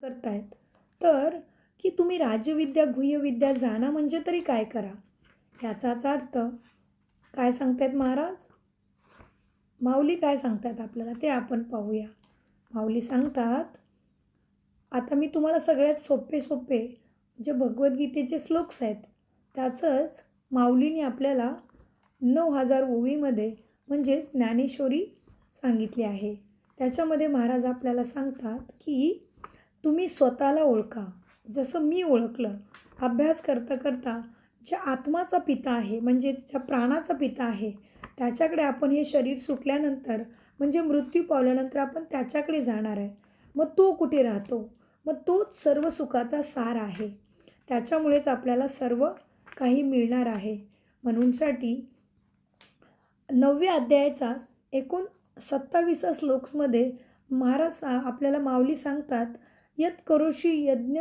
करतायत. तर की तुम्ही राजविद्या, गुह्यविद्या जाणा म्हणजे तरी काय करा? ह्याचाच अर्थ काय सांगतायत महाराज? माऊली काय सांगतायत आपल्याला ते आपण पाहूया. माऊली सांगतात, आता मी तुम्हाला सगळ्यात सोपे जे भगवद्गीतेचे श्लोक्स आहेत, त्याचंच माऊलीने आपल्याला 9,000 ओवीमध्ये म्हणजेच ज्ञानेश्वरी सांगितली आहे. त्याच्यामध्ये महाराज आपल्याला सांगतात, की तुम्ही स्वतःला ओळखा. जसं मी ओळखलं, अभ्यास करता करता ज्या आत्माचा पिता आहे, म्हणजे ज्या प्राणाचा पिता आहे, त्याच्याकडे आपण हे शरीर सुटल्यानंतर म्हणजे मृत्यू पावल्यानंतर आपण त्याच्याकडे जाणार आहे. मग तो कुठे राहतो? मग तोच सर्व सुखाचा सार आहे. त्याच्यामुळेच आपल्याला सर्व काही मिळणार आहे. म्हणूनसाठी 9व्या अध्यायाचा एकूण 27 श्लोकमध्ये महाराज आपल्याला माऊली सांगतात, यत करोषी यज्ञ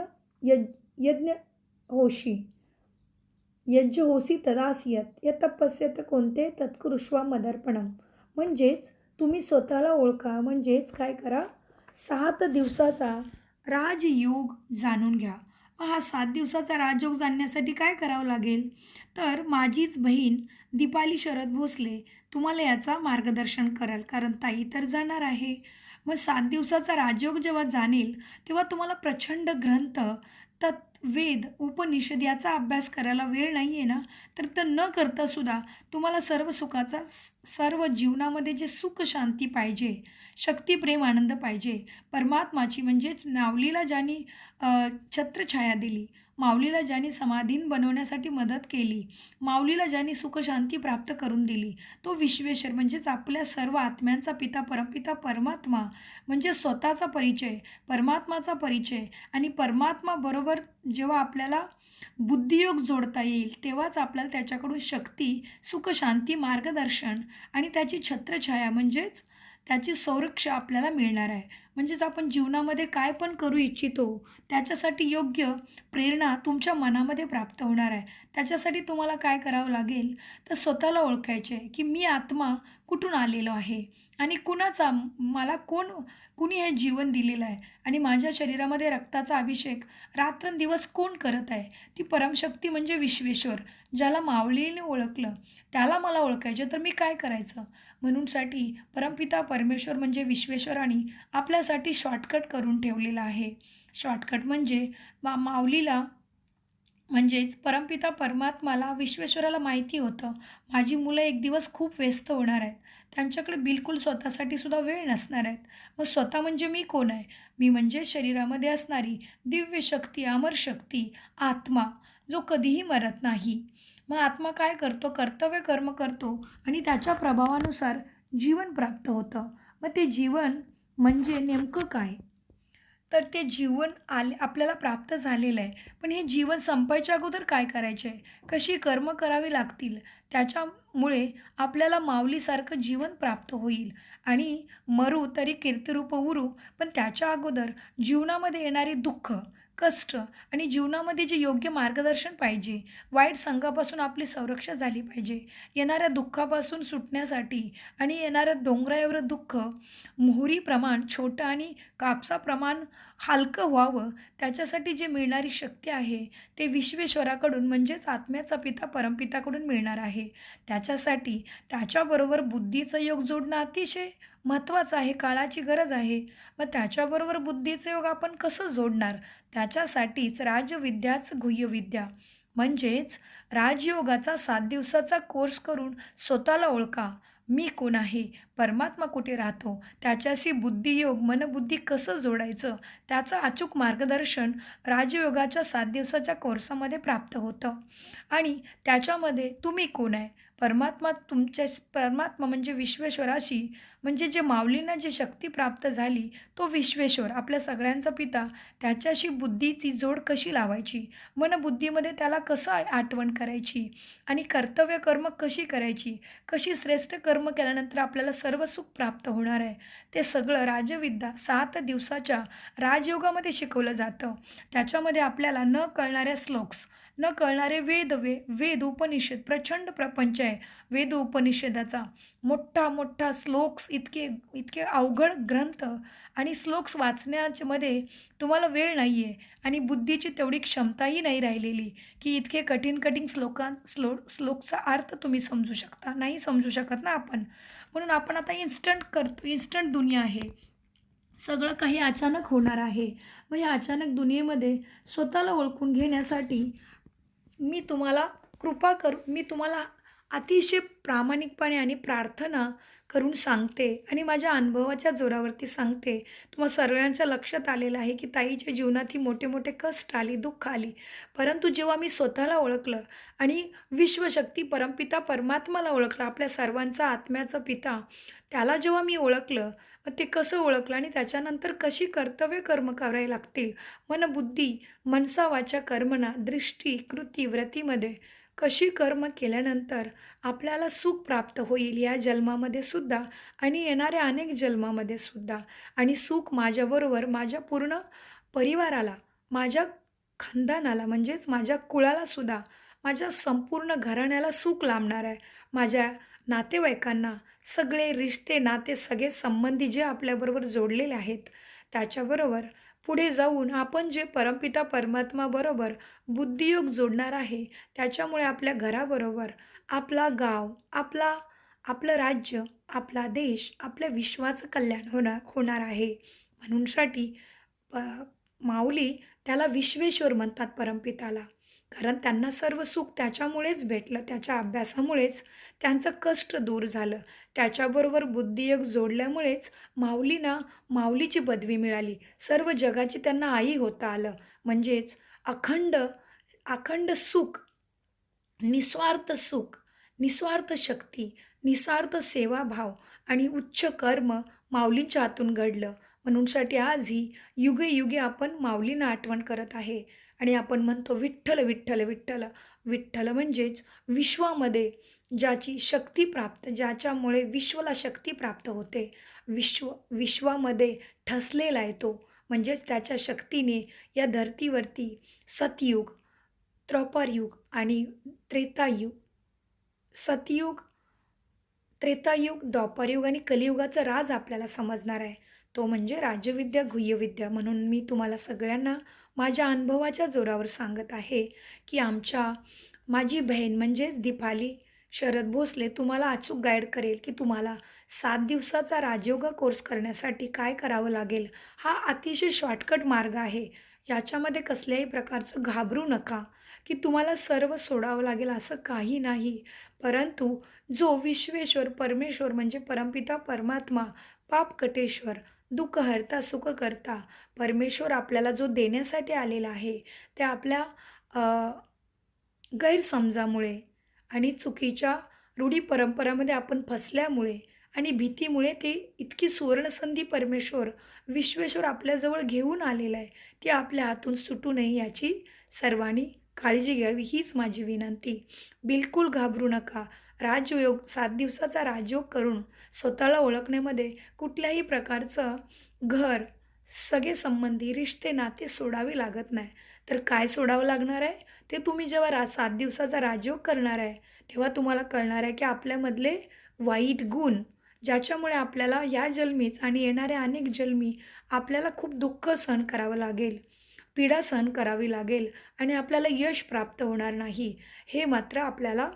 होशी, यज्ञ होसी तदासियत यत तपस्यत कोणते तत्कृष्वा मदर्पणम. म्हणजेच तुम्ही स्वतःला ओळखा, म्हणजेच काय करा, 7 दिवसाचा राजयोग जाणून घ्या. हा 7 दिवसाचा राजयोग जाणण्यासाठी काय करावं लागेल? तर माझीच बहीण दीपाली शरद भोसले तुम्हाला याचा मार्गदर्शन करेल, कारण ताई तर जाणार आहे. मग 7 दिवसाचा राजयोग जेव्हा जाणेल तेव्हा तुम्हाला प्रचंड ग्रंथ, वेद, उपनिषद याचा अभ्यास करायला वेळ नाही आहे ना, तर न करता सुद्धा तुम्हाला सर्व सुखाचा सर्व जीवनामध्ये जे सुख शांती पाहिजे, शक्ती प्रेम आनंद पाहिजे, परमात्माची म्हणजेच माऊलीला ज्यांनी छत्रछाया दिली, माऊलीला ज्यांनी समाधीन बनवण्यासाठी मदत केली, माऊलीला ज्यांनी सुखशांती प्राप्त करून दिली, तो विश्वेश्वर म्हणजेच आपल्या सर्व आत्म्यांचा पिता परमपिता परमात्मा, म्हणजे स्वतःचा परिचय, परमात्माचा परिचय. आणि परमात्माबरोबर जेव्हा आपल्याला बुद्धियोग जोडता येईल तेव्हाच आपल्याला त्याच्याकडून शक्ती, सुखशांती, मार्गदर्शन आणि त्याची छत्रछाया म्हणजेच त्याची संरक्षा आपल्याला मिळणार आहे. म्हणजेच आपण जीवनामध्ये काय पण करू इच्छितो त्याच्यासाठी योग्य प्रेरणा तुमच्या मनामध्ये प्राप्त होणार आहे. त्याच्यासाठी तुम्हाला काय करावं लागेल, तर स्वतःला ओळखायचे आहे, की मी आत्मा कुठून आलेलो आहे आणि कुणाचा मला कुणी हे जीवन दिलेलं आहे आणि माझ्या शरीरामध्ये रक्ताचा अभिषेक रात्रंदिवस कोण करत आहे? ती परमशक्ती म्हणजे विश्वेश्वर. ज्याला माऊलीने ओळखलं त्याला मला ओळखायचं, तर मी काय करायचं? म्हणूनसाठी परमपिता परमेश्वर म्हणजे विश्वेश्वराने आपल्यासाठी शॉर्टकट करून ठेवलेला आहे. शॉर्टकट म्हणजे माऊलीला म्हणजेच परमपिता परमात्माला, विश्वेश्वराला माहिती होतं, माझी मुलं एक दिवस खूप व्यस्त होणार आहेत. त्यांच्याकडे बिलकुल स्वतःसाठी सुद्धा वेळ नसणार आहेत. मग स्वतः म्हणजे मी कोण आहे? मी म्हणजे शरीरामध्ये असणारी दिव्य शक्ती, अमर शक्ती, आत्मा, जो कधीही मरत नाही. मग आत्मा काय करतो? कर्तव्य कर्म करतो आणि त्याच्या प्रभावानुसार जीवन प्राप्त होतं. मग ते जीवन म्हणजे नेमकं काय? तर ते जीवन आपल्याला प्राप्त झालेलं आहे. पण हे जीवन संपायच्या अगोदर काय करायचे आहे? कशी कर्म करावी लागतील? त्याच्यामुळे आपल्याला माऊलीसारखं जीवन प्राप्त होईल आणि मरू तरी कीर्तिरूप उरू. पण त्याच्या अगोदर जीवनामध्ये येणारी दुःख, कष्ट आणि जीवनामध्ये जे योग्य मार्गदर्शन पाहिजे, वाईट संघापासून आपली संरक्षण झाली पाहिजे. येणाऱ्या दुःखापासून सुटण्यासाठी आणि येणारं डोंगराएवढं दुःख मोहरीप्रमाण छोटं आणि कापसाप्रमाण हलकं व्हावं, त्याच्यासाठी जे मिळणारी शक्ती आहे ते विश्वेश्वराकडून म्हणजेच आत्म्याचा पिता परमपिताकडून मिळणार आहे. त्याच्यासाठी त्याच्याबरोबर बुद्धीचं योग जोडणं अतिशय महत्त्वाचं आहे, काळाची गरज आहे. मग त्याच्याबरोबर बुद्धीचं योग आपण कसं जोडणार? त्याच्यासाठीच राजविद्याच गुह्यविद्या म्हणजेच राजयोगाचा 7 दिवसाचा कोर्स करून स्वतःला ओळखा. मी कोण आहे? परमात्मा कुठे राहतो? त्याच्याशी बुद्धियोग, मनबुद्धी कसं जोडायचं? त्याचं अचूक मार्गदर्शन राजयोगाच्या 7 दिवसाच्या कोर्सामध्ये प्राप्त होतं. आणि त्याच्यामध्ये तुम्ही कोण आहे? परमात्मा म्हणजे विश्वेश्वराशी, म्हणजे जे माऊलींना जी शक्ती प्राप्त झाली तो विश्वेश्वर आपल्या सगळ्यांचा पिता, त्याच्याशी बुद्धीची जोड कशी लावायची, मनबुद्धीमध्ये त्याला कसं आठवण करायची आणि कर्तव्य कर्म कशी करायची, कशी श्रेष्ठ कर्म केल्यानंतर आपल्याला सर्व सुख प्राप्त होणार आहे, ते सगळं राजविद्या 7 दिवसाच्या राजयोगामध्ये शिकवलं जातं. त्याच्यामध्ये आपल्याला न कळणाऱ्या श्लोक्स, न कळणारे वेद उपनिषद, प्रचंड प्रपंच आहे वेद उपनिषदाचा, मोठा मोठा श्लोक्स इतके इतके अवघड ग्रंथ आणि श्लोक्स वाचण्यामध्ये तुम्हाला वेळ नाही आहे आणि बुद्धीची तेवढी क्षमताही नाही राहिलेली की इतके कठीण कठीण श्लोकचा अर्थ तुम्ही समजू शकता. नाही समजू शकत ना आपण. म्हणून आपण आता इन्स्टंट करतो. इन्स्टंट दुनिया आहे. सगळं काही अचानक होणार आहे. मग या अचानक दुनियेमध्ये स्वतःला ओळखून घेण्यासाठी मी तुम्हाला अतिशय प्रामाणिकपणे आणि प्रार्थना करून सांगते आणि माझ्या अनुभवाच्या जोरावरती सांगते. तुम्हा सर्वांच्या लक्षात आलेलं आहे की ताईच्या जीवनात ही मोठे मोठे कष्ट आली, दुःख आली. परंतु जेव्हा मी स्वतःला ओळखलं आणि विश्वशक्ती परमपिता परमात्माला ओळखलं, आपल्या सर्वांचा आत्म्याचा पिता, त्याला जेव्हा मी ओळखलं, मग ते कसं ओळखलं आणि त्याच्यानंतर कशी कर्म करावे लागतील, मनबुद्धी मनसा वाचा कर्मणा दृष्टी कृती व्रतीमध्ये कशी कर्म केल्यानंतर आपल्याला सुख प्राप्त होईल या जन्मामध्ये सुद्धा आणि येणाऱ्या अनेक जन्मामध्ये सुद्धा. आणि सुख माझ्याबरोबर माझ्या पूर्ण परिवाराला, माझ्या खानदानाला म्हणजेच माझ्या कुळाला सुद्धा, माझ्या संपूर्ण घराण्याला सुख लाभणार आहे. माझ्या नातेवाईकांना सगळे रिश्ते नाते सगळे संबंधी जे आपल्याबरोबर जोडलेले आहेत त्याच्याबरोबर पुढे जाऊन आपण जे परमपिता परमात्माबरोबर बुद्धियोग जोडणार आहे, त्याच्यामुळे आपल्या घराबरोबर आपला गाव, आपलं राज्य, आपला देश, आपल्या विश्वाचं कल्याण होणार आहे. म्हणूनसाठी प माऊली त्याला विश्वेश्वर म्हणतात परमपिताला. कारण त्यांना सर्व सुख त्याच्यामुळेच भेटलं, त्याच्या अभ्यासामुळेच त्यांचं कष्ट दूर झालं. त्याच्याबरोबर बुद्धियोग जोडल्यामुळेच माऊलींना माऊलीची पदवी मिळाली. सर्व जगाची त्यांना आई होता आलं. म्हणजेच अखंड अखंड सुख, निस्वार्थ सुख, निस्वार्थ शक्ती, निस्वार्थ सेवाभाव आणि उच्च कर्म माऊलींच्या हातून घडलं. म्हणूनसाठी आजही युगे युगे आपण माऊलींना आठवण करत आहे आणि आपण म्हणतो विठ्ठल विठ्ठल विठ्ठल. विठ्ठल म्हणजेच विश्वामध्ये ज्याची शक्ती प्राप्त, ज्याच्यामुळे विश्वाला शक्ती प्राप्त होते, विश्वामध्ये ठसलेला आहे तो. म्हणजेच त्याच्या शक्तीने या धर्तीवरती सतयुग, त्रेतायुग आणि त्रेतायुग, सतयुग, त्रेतायुग, द्वापरयुग आणि कलियुगाचा राज आपल्याला समजणार आहे. तो म्हणजे राजविद्या, गुह्यविद्या. म्हणून मी तुम्हाला सगळ्यांना माझ्या अनुभवाच्या जोरावर सांगत आहे की माझी बहीण म्हणजेच दीपाली शरद भोसले तुम्हाला अचूक गाईड करेल की तुम्हाला 7 दिवसाचा राजयोगा कोर्स करण्यासाठी काय करावं लागेल. हा अतिशय शॉर्टकट मार्ग आहे. याच्यामध्ये कसल्याही प्रकारचं घाबरू नका की तुम्हाला सर्व सोडावं लागेल असं काही नाही. परंतु जो विश्वेश्वर परमेश्वर म्हणजे परमपिता परमात्मा, पापकटेश्वर, दुःख हरता सुख करता परमेश्वर आपल्याला जो देण्यासाठी आलेला आहे, ते आपल्या गैरसमजामुळे आणि चुकीच्या रूढी परंपरामध्ये आपण फसल्यामुळे आणि भीतीमुळे ते इतकी सुवर्णसंधी परमेश्वर विश्वेश्वर आपल्याजवळ घेऊन आलेलं आहे, ती आपल्या हातून सुटू नये याची सर्वांनी काळजी घ्यावी हीच माझी विनंती. बिलकुल घाबरू नका. 7 दिवसाचा राजयोग करून स्वतःला ओळखण्यामध्ये कुठल्याही प्रकारचं घर, सगळे संबंधी, रिश्ते, नाते सोडावे लागत नाही. तर काय सोडावं लागणार आहे? ते तुम्ही जेव्हा 7 दिवसाचा राजयोग करणार आहे, तेव्हा तुम्हाला कळणार आहे की आपल्यामधले वाईट गुण, ज्याच्यामुळे आपल्याला या जन्मीच आणि येणाऱ्या अनेक जन्मी आपल्याला खूप दुःख सहन करावं लागेल, पीडा सहन करावी लागेल आणि आपल्याला यश प्राप्त होणार नाही. हे मात्र आपल्याला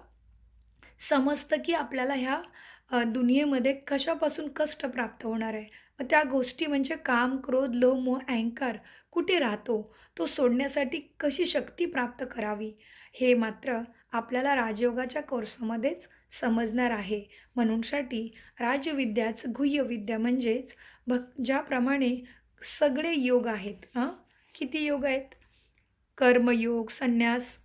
समजतं की आपल्याला ह्या दुनियेमध्ये कशापासून कष्ट प्राप्त होणार आहे. मग त्या गोष्टी म्हणजे काम, क्रोध, लोभ, मोह, अहंकार कुठे राहतो, तो सोडण्यासाठी कशी शक्ती प्राप्त करावी, हे मात्र आपल्याला राजयोगाच्या कोर्समध्येच समजणार आहे. म्हणूनसाठी राजविद्याच गुह्यविद्या म्हणजेच ज्याप्रमाणे सगळे योग आहेत. किती योग आहेत? कर्मयोग, संन्यास,